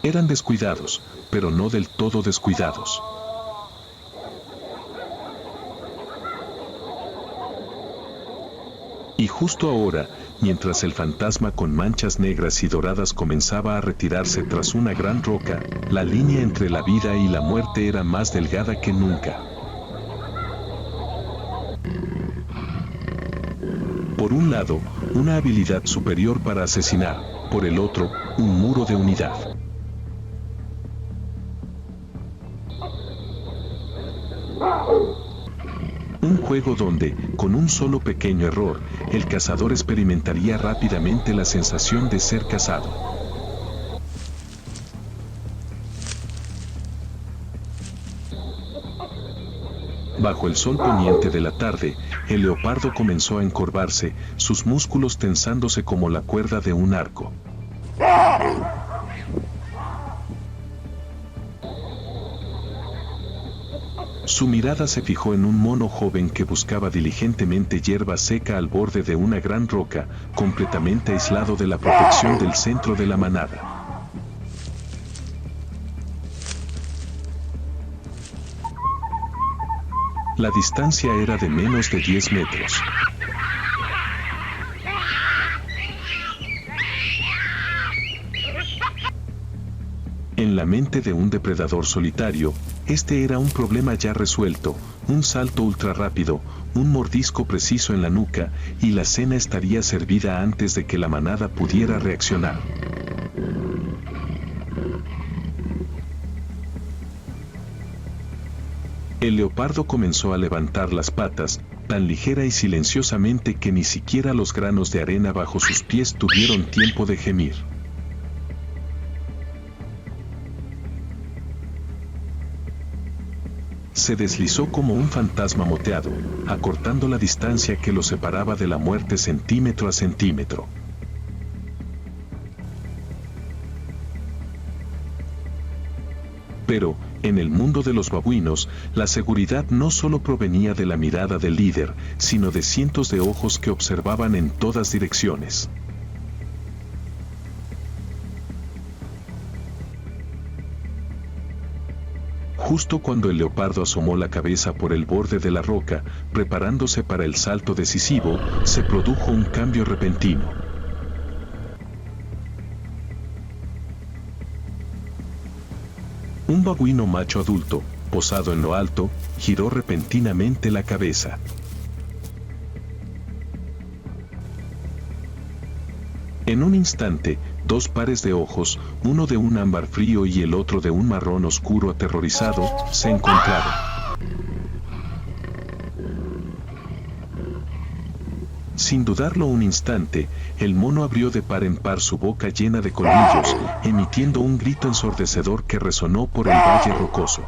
Eran descuidados, pero no del todo descuidados. Y justo ahora, mientras el fantasma con manchas negras y doradas comenzaba a retirarse tras una gran roca, la línea entre la vida y la muerte era más delgada que nunca. Por un lado, una habilidad superior para asesinar, por el otro, un muro de unidad. Un juego donde, con un solo pequeño error, el cazador experimentaría rápidamente la sensación de ser cazado. Bajo el sol poniente de la tarde, el leopardo comenzó a encorvarse, sus músculos tensándose como la cuerda de un arco. Su mirada se fijó en un mono joven que buscaba diligentemente hierba seca al borde de una gran roca, completamente aislado de la protección del centro de la manada. La distancia era de menos de 10 metros. En la mente de un depredador solitario, este era un problema ya resuelto, un salto ultra rápido, un mordisco preciso en la nuca, y la cena estaría servida antes de que la manada pudiera reaccionar. El leopardo comenzó a levantar las patas, tan ligera y silenciosamente que ni siquiera los granos de arena bajo sus pies tuvieron tiempo de gemir. Se deslizó como un fantasma moteado, acortando la distancia que lo separaba de la muerte centímetro a centímetro. Pero, en el mundo de los babuinos, la seguridad no solo provenía de la mirada del líder, sino de cientos de ojos que observaban en todas direcciones. Justo cuando el leopardo asomó la cabeza por el borde de la roca, preparándose para el salto decisivo, se produjo un cambio repentino. Un babuino macho adulto, posado en lo alto, giró repentinamente la cabeza. En un instante, dos pares de ojos, uno de un ámbar frío y el otro de un marrón oscuro aterrorizado, se encontraron. Sin dudarlo un instante, el mono abrió de par en par su boca llena de colmillos, emitiendo un grito ensordecedor que resonó por el valle rocoso.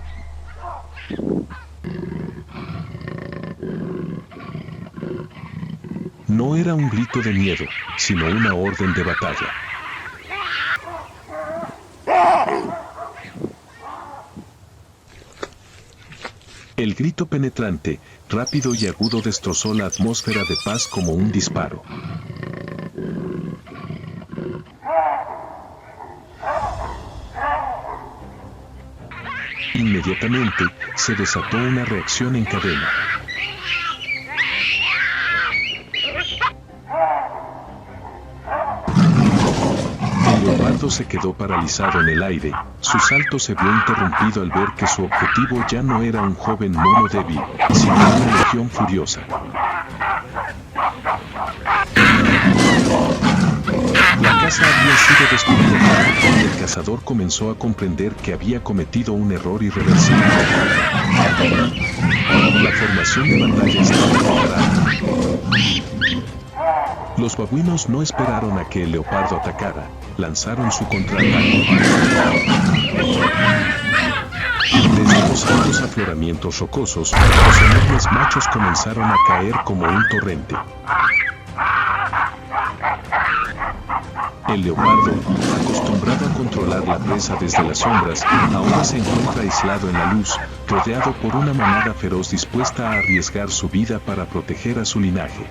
No era un grito de miedo, sino una orden de batalla. El grito penetrante, rápido y agudo destrozó la atmósfera de paz como un disparo. Inmediatamente, se desató una reacción en cadena. El leopardo se quedó paralizado en el aire, su salto se vio interrumpido al ver que su objetivo ya no era un joven mono débil, sino una legión furiosa. La caza había sido descubierta, y el cazador comenzó a comprender que había cometido un error irreversible. La formación de batalla estaba preparada. Los babuinos no esperaron a que el leopardo atacara, lanzaron su contraataque. Desde los altos afloramientos rocosos, los enormes machos comenzaron a caer como un torrente. El leopardo, acostumbrado a controlar la presa desde las sombras, ahora se encuentra aislado en la luz, rodeado por una manada feroz dispuesta a arriesgar su vida para proteger a su linaje.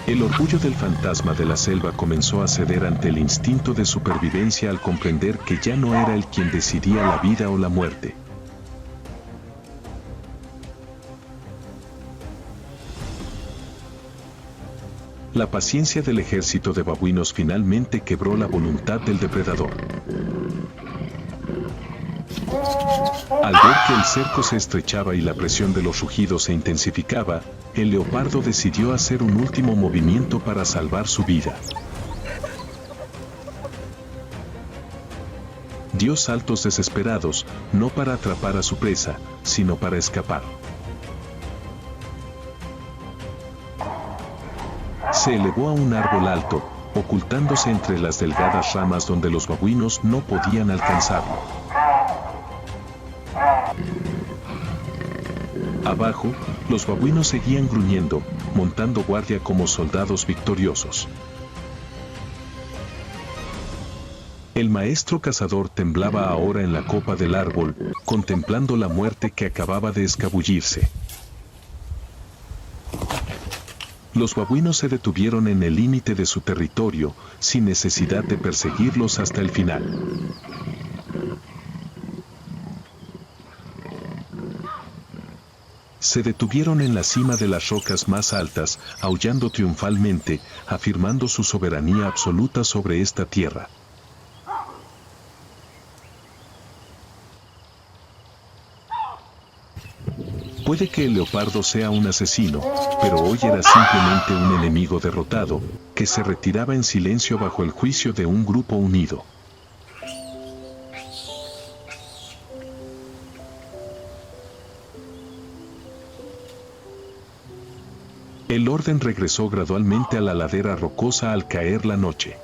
El orgullo del fantasma de la selva comenzó a ceder ante el instinto de supervivencia al comprender que ya no era él quien decidía la vida o la muerte. La paciencia del ejército de babuinos finalmente quebró la voluntad del depredador. Al ver que el cerco se estrechaba y la presión de los rugidos se intensificaba, el leopardo decidió hacer un último movimiento para salvar su vida. Dio saltos desesperados, no para atrapar a su presa, sino para escapar. Se elevó a un árbol alto, ocultándose entre las delgadas ramas donde los babuinos no podían alcanzarlo. Abajo, los babuinos seguían gruñendo, montando guardia como soldados victoriosos. El maestro cazador temblaba ahora en la copa del árbol, contemplando la muerte que acababa de escabullirse. Los babuinos se detuvieron en el límite de su territorio, sin necesidad de perseguirlos hasta el final. Se detuvieron en la cima de las rocas más altas, aullando triunfalmente, afirmando su soberanía absoluta sobre esta tierra. Puede que el leopardo sea un asesino, pero hoy era simplemente un enemigo derrotado, que se retiraba en silencio bajo el juicio de un grupo unido. El orden regresó gradualmente a la ladera rocosa al caer la noche.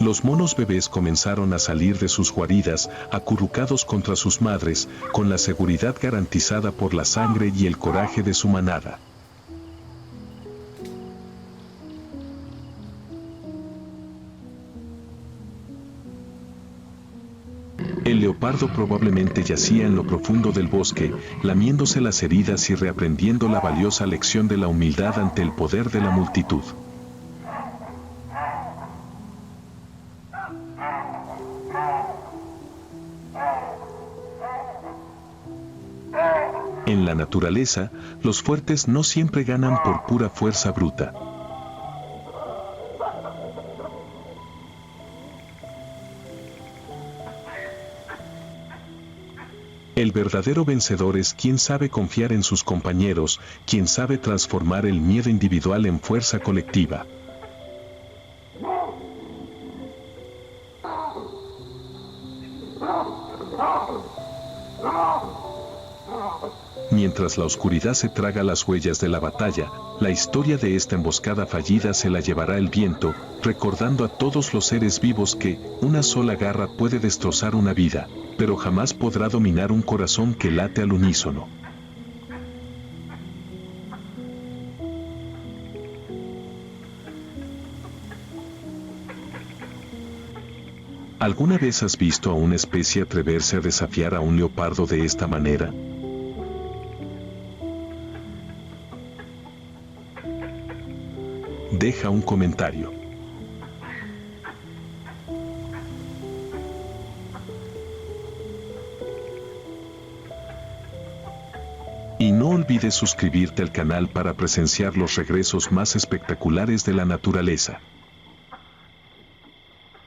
Los monos bebés comenzaron a salir de sus guaridas, acurrucados contra sus madres, con la seguridad garantizada por la sangre y el coraje de su manada. El leopardo probablemente yacía en lo profundo del bosque, lamiéndose las heridas y reaprendiendo la valiosa lección de la humildad ante el poder de la multitud. En la naturaleza, los fuertes no siempre ganan por pura fuerza bruta. El verdadero vencedor es quien sabe confiar en sus compañeros, quien sabe transformar el miedo individual en fuerza colectiva. Mientras la oscuridad se traga las huellas de la batalla, la historia de esta emboscada fallida se la llevará el viento, recordando a todos los seres vivos que una sola garra puede destrozar una vida, pero jamás podrá dominar un corazón que late al unísono. ¿Alguna vez has visto a una especie atreverse a desafiar a un leopardo de esta manera? Deja un comentario. Y no olvides suscribirte al canal para presenciar los regresos más espectaculares de la naturaleza.